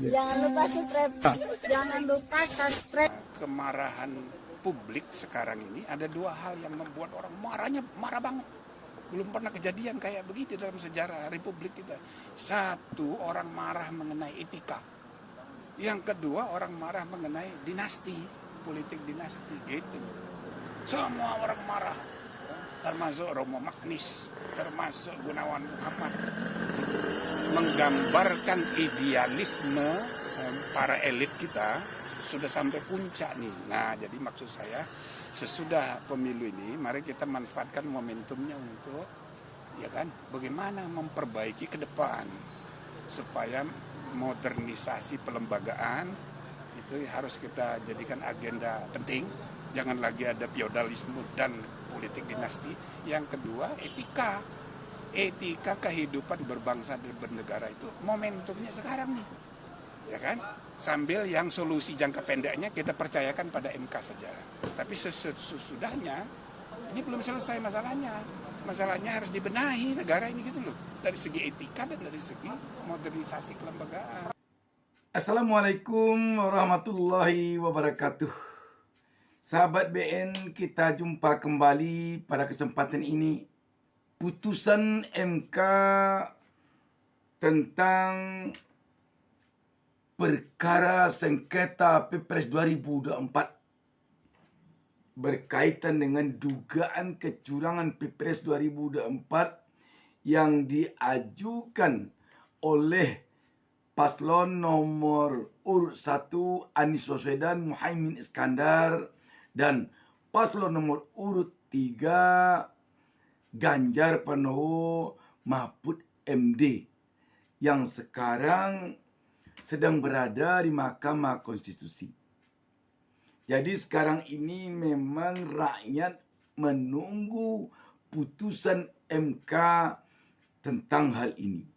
Jangan lupa subscribe. Jangan lupa subscribe. Kemarahan publik sekarang ini ada dua hal yang membuat orang marah banget. Belum pernah kejadian kayak begini dalam sejarah Republik kita. Satu, orang marah mengenai etika. Yang kedua, orang marah mengenai dinasti, politik dinasti gitu. Semua orang marah, termasuk Romo Magnis, termasuk Gunawan Muhammad. Menggambarkan idealisme para elit kita sudah sampai puncak nih. Nah, jadi maksud saya sesudah pemilu ini mari kita manfaatkan momentumnya untuk bagaimana memperbaiki ke depan supaya modernisasi pelembagaan itu harus kita jadikan agenda penting. Jangan lagi ada feodalisme dan politik dinasti. Yang kedua, etika kehidupan berbangsa dan bernegara itu momentumnya sekarang nih, ya kan? Sambil yang solusi jangka pendeknya kita percayakan pada MK saja. Tapi sesudahnya ini belum selesai masalahnya. Masalahnya harus dibenahi negara ini gitu loh, dari segi etika dan dari segi modernisasi kelembagaan. Assalamualaikum warahmatullahi wabarakatuh. Sahabat BN, kita jumpa kembali pada kesempatan ini. Putusan MK tentang perkara sengketa Pilpres 2024 berkaitan dengan dugaan kecurangan Pilpres 2024 yang diajukan oleh paslon nomor urut 1 Anies Baswedan Muhaimin Iskandar dan paslon nomor urut 3 Ganjar Pranowo Mahfud MD yang sekarang sedang berada di Mahkamah Konstitusi. Jadi sekarang ini memang rakyat menunggu putusan MK tentang hal ini.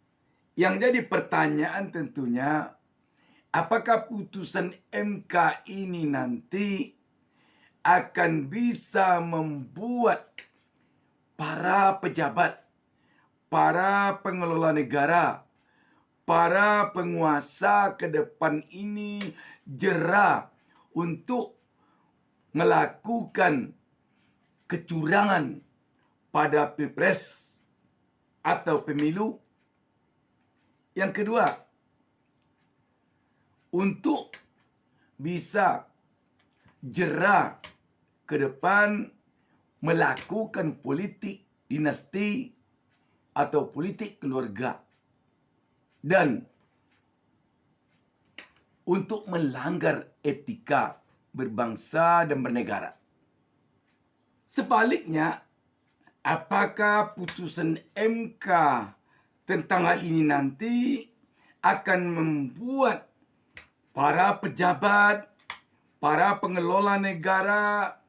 Yang jadi pertanyaan tentunya, apakah putusan MK ini nanti akan bisa membuat para pejabat, para pengelola negara, para penguasa ke depan ini jera untuk melakukan kecurangan pada Pilpres atau pemilu. Yang kedua, untuk bisa jera ke depan melakukan politik dinasti atau politik keluarga dan untuk melanggar etika berbangsa dan bernegara. Sebaliknya, apakah putusan MK tentang hal ini nanti akan membuat para pejabat, para pengelola negara,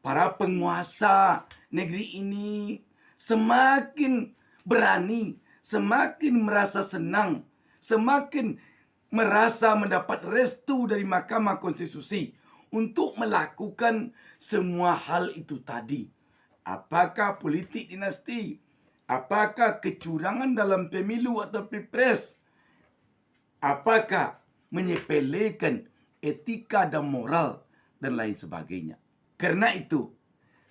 para penguasa negeri ini semakin berani, semakin merasa senang, semakin merasa mendapat restu dari Mahkamah Konstitusi untuk melakukan semua hal itu tadi. Apakah politik dinasti? Apakah kecurangan dalam pemilu atau pilpres? Apakah menyepelekan etika dan moral dan lain sebagainya? Karena itu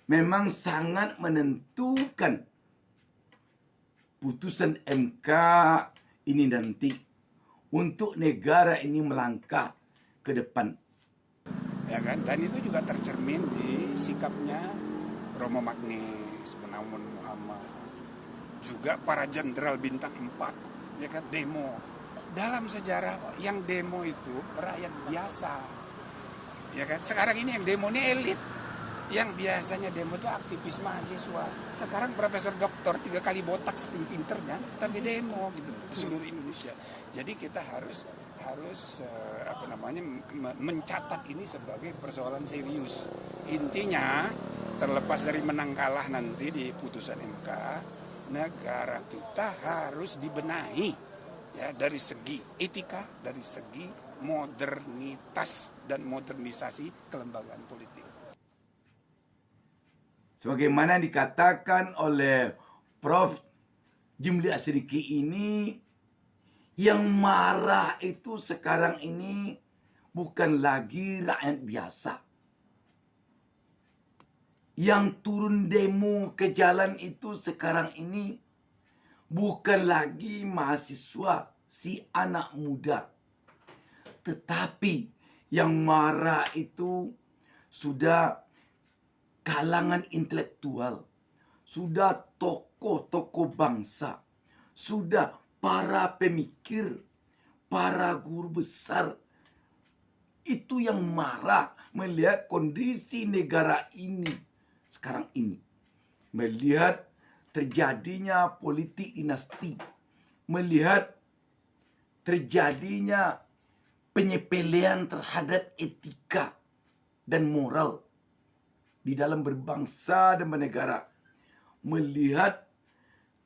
memang sangat menentukan putusan MK ini nanti untuk negara ini melangkah ke depan. Ya kan? Dan itu juga tercermin di sikapnya Romo Magnis, Gunawan Muhammad, juga para jenderal bintang 4, ya kan, demo. Dalam sejarah yang demo itu rakyat biasa, ya kan. Sekarang ini yang demo ini elit, yang biasanya demo itu aktivis mahasiswa. Sekarang profesor doktor 3 kali botak saking pinternya, tapi demo gitu di seluruh Indonesia. Jadi kita harus mencatat ini sebagai persoalan serius. Intinya terlepas dari menang kalah nanti di putusan MK, negara kita harus dibenahi, ya, dari segi etika, dari segi modernitas dan modernisasi kelembagaan politik. Sebagaimana dikatakan oleh Prof. Jimli Asyidiki ini, Yang marah itu sekarang ini bukan lagi rakyat biasa. Yang turun demo ke jalan itu sekarang ini bukan lagi mahasiswa, si anak muda. Tetapi yang marah itu sudah kalangan intelektual, sudah tokoh-tokoh bangsa, sudah para pemikir, para guru besar. Itu yang marah melihat kondisi negara ini sekarang ini. Melihat terjadinya politik dinasti, melihat terjadinya penyepelean terhadap etika dan moral di dalam berbangsa dan bernegara, melihat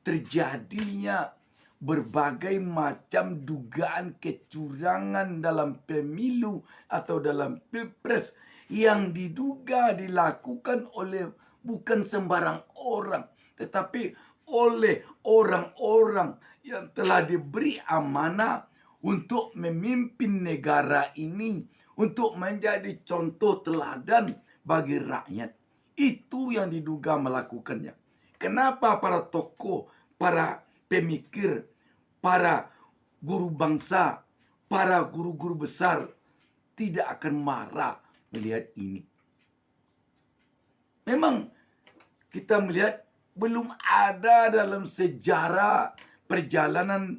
terjadinya berbagai macam dugaan kecurangan dalam pemilu atau dalam pilpres yang diduga dilakukan oleh bukan sembarang orang, tetapi oleh orang-orang yang telah diberi amanah untuk memimpin negara ini, untuk menjadi contoh teladan bagi rakyat. Itu yang diduga melakukannya. Kenapa para tokoh, para pemikir, para guru bangsa, para guru-guru besar tidak akan marah melihat ini? Memang kita melihat belum ada dalam sejarah perjalanan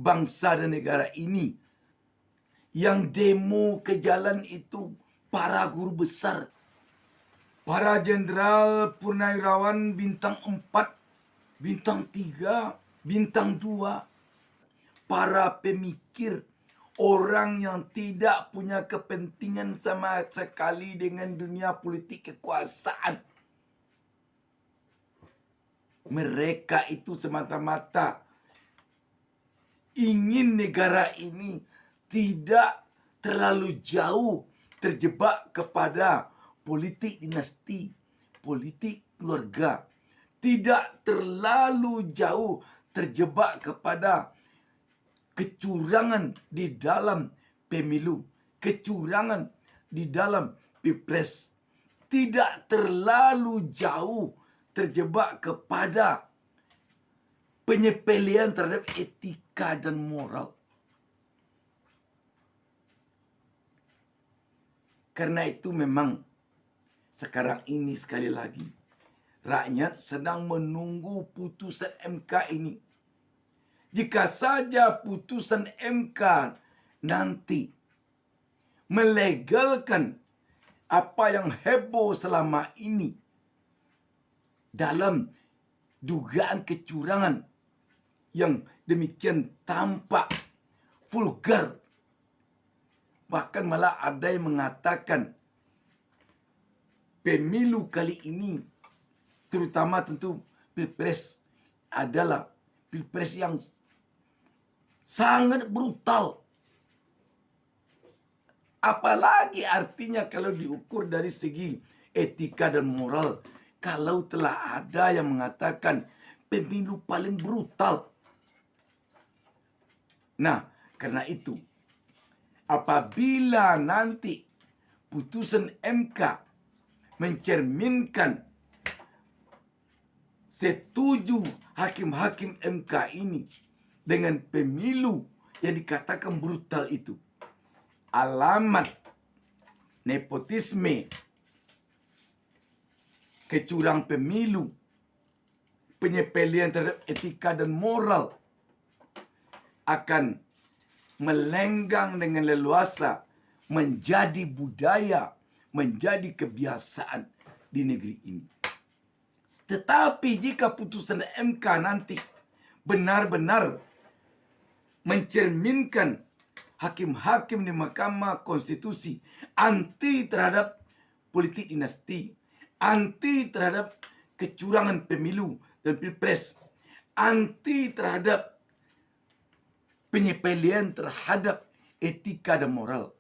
bangsa dan negara ini yang demo ke jalan itu para guru besar, para jenderal purnawirawan bintang 4, bintang 3, bintang 2, para pemikir, orang yang tidak punya kepentingan sama sekali dengan dunia politik kekuasaan. Mereka itu semata-mata ingin negara ini tidak terlalu jauh terjebak kepada politik dinasti, politik keluarga. Tidak terlalu jauh terjebak kepada kecurangan di dalam pemilu, kecurangan di dalam pilpres. Tidak terlalu jauh terjebak kepada penyepelean terhadap etika dan moral. Karena itu memang sekarang ini sekali lagi rakyat sedang menunggu putusan MK ini. Jika saja putusan MK nanti melegalkan apa yang heboh selama ini dalam dugaan kecurangan yang demikian tampak vulgar, bahkan malah ada yang mengatakan pemilu kali ini, terutama tentu pilpres, adalah pilpres yang sangat brutal. Apalagi artinya kalau diukur dari segi etika dan moral, kalau telah ada yang mengatakan pemilu paling brutal. Nah, karena itu, apabila nanti putusan MK mencerminkan setuju hakim-hakim MK ini dengan pemilu yang dikatakan brutal itu, alamat nepotisme, kecurang pemilu, penyepelean terhadap etika dan moral akan melenggang dengan leluasa menjadi budaya, menjadi kebiasaan di negeri ini. Tetapi jika putusan MK nanti benar-benar mencerminkan hakim-hakim di Mahkamah Konstitusi anti terhadap politik dinasti, anti terhadap kecurangan pemilu dan pilpres, anti terhadap penyepelean terhadap etika dan moral,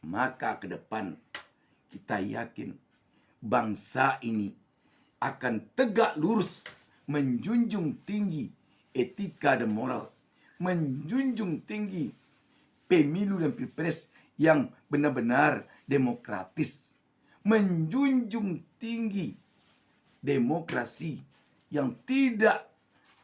maka ke depan kita yakin bangsa ini akan tegak lurus menjunjung tinggi etika dan moral, menjunjung tinggi pemilu dan pilpres yang benar-benar demokratis, menjunjung tinggi demokrasi yang tidak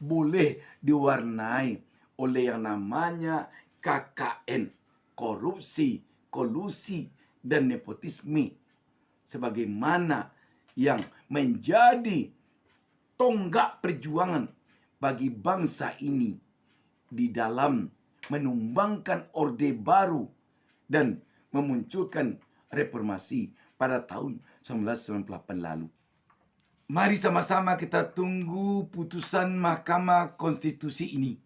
boleh diwarnai oleh yang namanya KKN, korupsi, kolusi, dan nepotisme, sebagaimana yang menjadi tonggak perjuangan bagi bangsa ini di dalam menumbangkan Orde Baru dan memunculkan reformasi pada tahun 1998 lalu. Mari sama-sama kita tunggu putusan Mahkamah Konstitusi ini.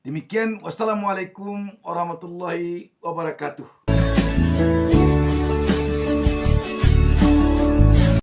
Demikian, wassalamualaikum warahmatullahi wabarakatuh.